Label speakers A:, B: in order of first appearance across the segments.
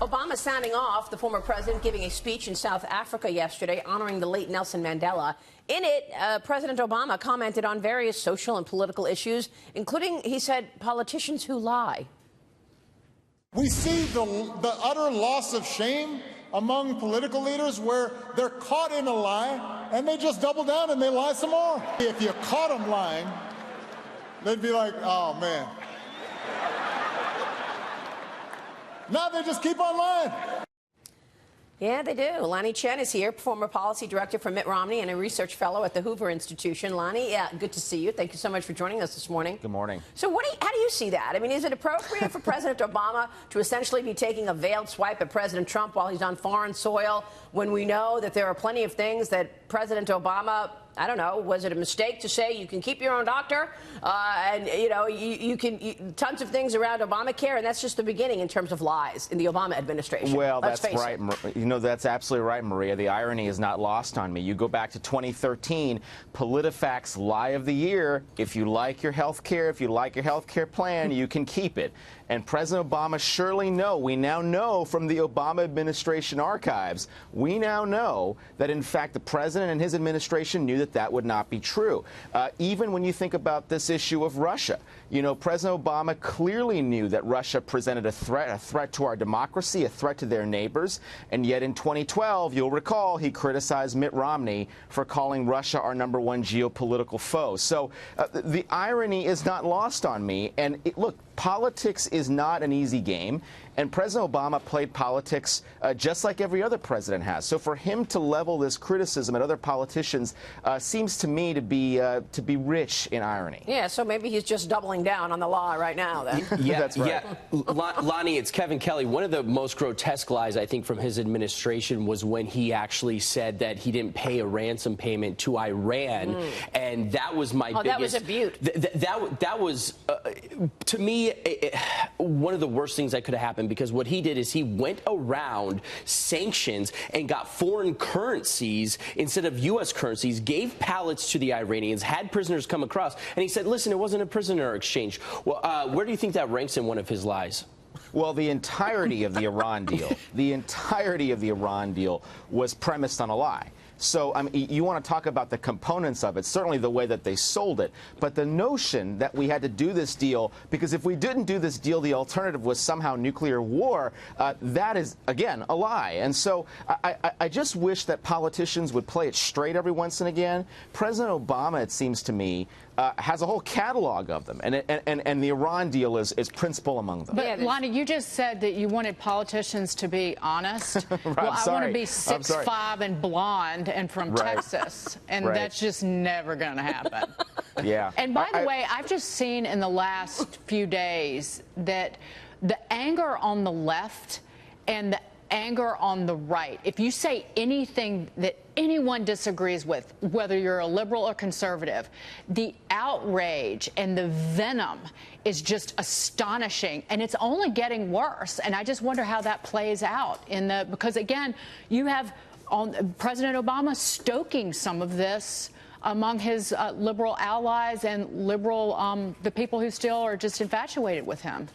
A: Obama sounding off, the former president giving a speech in South Africa yesterday honoring the late Nelson Mandela. In it, President Obama commented on various social and political issues, including, he said, politicians who lie.
B: We see the utter loss of shame among political leaders where they're caught in a lie and they just double down and they lie some more. If you caught them lying, they'd be like, oh, man. Now they just keep on lying.
A: Yeah, they do. Lanhee Chen is here, former policy director for Mitt Romney and a research fellow at the Hoover Institution. Lanhee, yeah, good to see you. Thank you so much for joining us this morning.
C: Good morning.
A: So how do you see that? I mean, is it appropriate for President Obama to essentially be taking a veiled swipe at President Trump while he's on foreign soil when we know that there are plenty of things that President Obama, I don't know, was it a mistake to say you can keep your own doctor? And, you know, you can tons of things around Obamacare, and that's just the beginning in terms of lies in the Obama administration.
C: Well, that's right. You know, that's absolutely right, Maria. The irony is not lost on me. You go back to 2013, PolitiFact's Lie of the Year. If you like your health care, if you like your health care plan, you can keep it. And President Obama surely we now know from the Obama administration archives, we now know that, in fact, the president and his administration knew that that would not be true. Even when you think about this issue of Russia, you know, President Obama clearly knew that Russia presented a threat to our democracy, a threat to their neighbors. And yet in 2012, you'll recall, he criticized Mitt Romney for calling Russia our #1 geopolitical foe. So the irony is not lost on me. And look, politics is not an easy game, and President Obama played politics just like every other president has. So for him to level this criticism at other politicians seems to me to be rich in irony.
A: Yeah, so maybe he's just doubling down on the lie right now, then.
D: Yeah,
C: that's right.
D: Yeah. Lanhee, it's Kevin Kelly. One of the most grotesque lies, I think, from his administration was when he actually said that he didn't pay a ransom payment to Iran, and that was my biggest...
A: that was a beaut.
D: That was, to me, one of the worst things that could have happened, because what he did is he went around sanctions and got foreign currencies instead of U.S. currencies, gave pallets to the Iranians, had prisoners come across, and he said, listen, it wasn't a prisoner exchange. Well, where do you think that ranks in one of his lies?
C: Well, the entirety of the Iran deal, was premised on a lie. So, I mean, you want to talk about the components of it, certainly the way that they sold it, but the notion that we had to do this deal because if we didn't do this deal, the alternative was somehow nuclear war, that is, again, a lie. And so I just wish that politicians would play it straight every once and again. President Obama, it seems to me, has a whole catalog of them, and the Iran deal is principal among them.
E: But, Lanhee, you just said that you wanted politicians to be honest.
C: Right,
E: well, I want to be 6'5" and blonde and from Texas, and that's just never going to happen.
C: Yeah.
E: And by the way, I've just seen in the last few days that the anger on the left and the anger on the right, if you say anything that anyone disagrees with, whether you're a liberal or conservative, the outrage and the venom is just astonishing, and it's only getting worse. And I just wonder how that plays out because again, you have President Obama stoking some of this among his liberal allies and the people who still are just infatuated with him.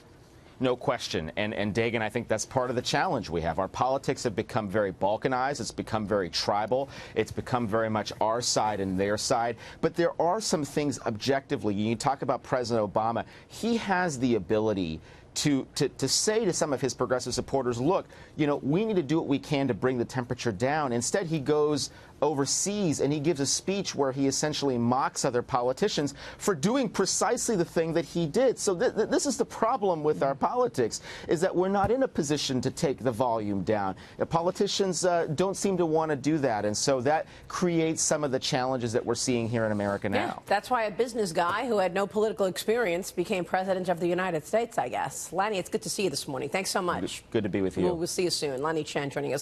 C: No question. And Dagan, I think that's part of the challenge we have. Our politics have become very balkanized. It's become very tribal. It's become very much our side and their side. But there are some things objectively. You talk about President Obama. He has the ability to say to some of his progressive supporters, look, you know, we need to do what we can to bring the temperature down. Instead, he goes overseas and he gives a speech where he essentially mocks other politicians for doing precisely the thing that he did. So this is the problem with our politics, is that we're not in a position to take the volume down. Politicians don't seem to want to do that, and so that creates some of the challenges that we're seeing here in America now.
A: Yeah, that's why a business guy who had no political experience became president of the United States, I guess. Lanhee, it's good to see you this morning. Thanks so much.
C: Good to be with you.
A: We'll see you soon. Lanhee Chen joining us.